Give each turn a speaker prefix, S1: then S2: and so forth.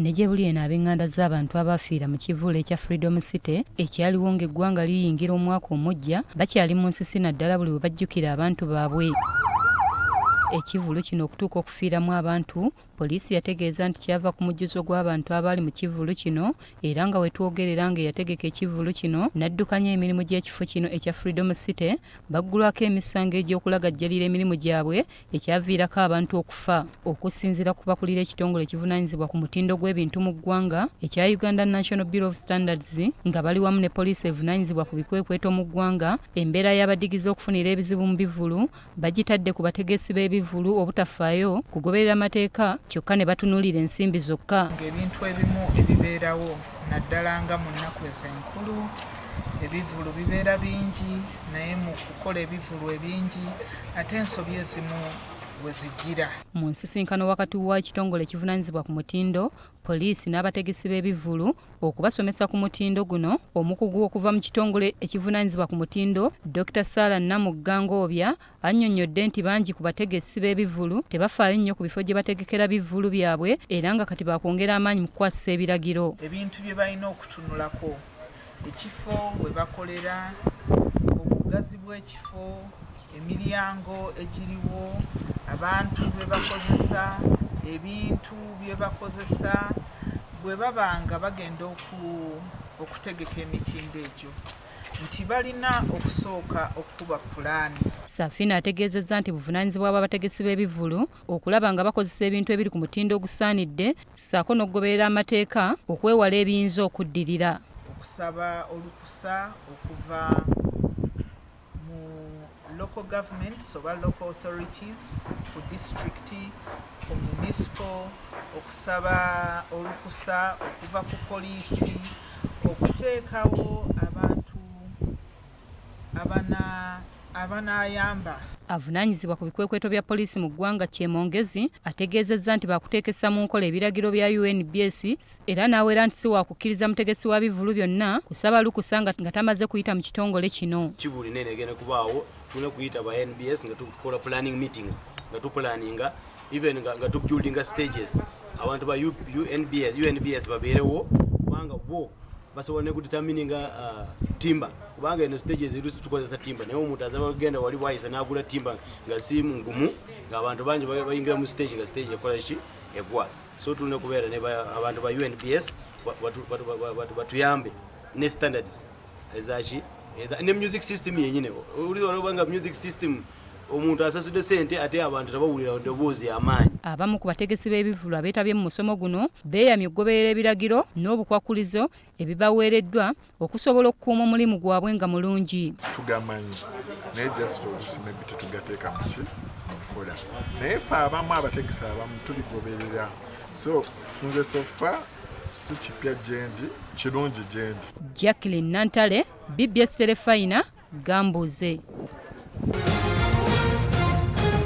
S1: ne gye buli eno ab'eŋŋanda z'abantu abafiira mu kivvulu ekya Freedom City ekyaliwo ng'eggwanga liyingira omwaka omujja bakyali mu nsisi naddala buli bwe bajjukira abantu baabwe. Ekivvulu kino okutuuka okufiiramu abantu, poliisi yategeeza nti kyava ku mujjuzo gw'abantu abaali mu kivvulu kino era nga wetwogerera ng'eyategeka ekivvulu kino n'addukanya emirimu gy'ekifo kino ekya Freedom City baggulwako emisango egy'okulagajjalira emirimu gyabwe ekyaviirako abantu okufa. Okusinziira ku bakulira ekitongole ekivunaanyizibwa ku mutindo gw'ebintu mu ggwanga ekya Uganda National Bureau of Standards nga bali wamu ne poliisi evunaanyizibwa ku bikwekweto mu ggwanga, embeera y'abadigizi okufunira ebizibu mu bivvulu bagitadde ku bategesi b'ebivvulu obutafaayo kugoberera amateeka kyokka ne batunuulira ensimbi zokka.
S2: Ng'ebintu ebimu ebibeerawo naddala nga mu nnaku ez'enkulu ebivvulu bibeera bingi naye mu kukola ebivvulu ebingi ate ensobi ezimu bwe zijjira.
S1: Mu nsisinkano wakati w'ekitongole ekivunaanyizibwa ku mutindo, poliisi n'abategesi b'ebivvulu okubasomesa ku mutindo guno, omukugu okuva mu kitongole ekivunaanyizibwa ku mutindo Dr. Sarah Namugangoobya annyonnyodde nti bangi ku bategesi b'ebivvulu tebafaayo nnyo ku bifo gye bategekera bivvulu byabwe era nga kati bakwongera amaanyi mu kukwasisa ebiragiro.
S2: Ebintu bye balina okutunulako, ekifo we bakolera, obugazi bw'ekifo, emiryango egiriwo, abantu bye bakozesa, ebintu bye bakozesa bwe babanga bagenda okutegeka emitindo egyo nti balina okusooka okuba pulaani.
S1: Safina ategeezezza nti buvunaanyizibwa bw'abategesi b'ebivvulu okulaba nga bakozesa ebintu ebiri ku mutindo ogusaanidde ssaako n'okugoberera amateeka okwewala ebiyinza okuddirira.
S2: Okusaba olukusa okuva mu local governments oba local authorities, ku district, ku municipal, okusaba olukusa okuva ku poliisi okuteekawo abantu abanaayamba.
S1: Avunaanyizibwa ku bikwekweto bya poliisi mu ggwanga Kyemongezi ategeezezza nti baakuteekesa mu nkola ebiragiro bya UNBS era n'aweera nti si waakukkiriza mutegesi wa bivvulu byonna kusaba lukusa nga tamaze kuyita mu kitongole kino.
S3: Kibuli nene egenda kubaawo tulina kuyita ba NBS nga tukola planning meetings nga tupulaninga even nga tubuildinga stages abantu ba UNBS babeerewo kubanga bo basobola ne kudetermininga timba kubanga eno stages erusi tukozesa timba naye omuntu azaba agenda wali bwayisa n'agula timba nga si ngumu ng'abantu bangi bayingira mu stage nga stage ekola ki egwa. So tulina kubeera ne abantu ba UNBS batuyambe ne standards ezaki ne music system yenyine olibanga music system omuntu asasudde sente ate abantu tabawulira ddoboozi y'amaanyi.
S1: Abamu ku bategesi b'ebivvulu abeetabye mu musomo guno beeyamye okugoberera ebiragiro n'obukwakulizo ebibaweereddwa okusobola okukuuma omulimu gwabwe nga mulungi.
S4: Tugamanyi naye just obusime bwe tetugateeka mu nkola naye ffe abamu abategesi abamu tuligoberera so nze sofa si kipya gyendi kirungi gyendi.
S1: Jacqueline Nantale, BBS Terefayina, Gambuuze.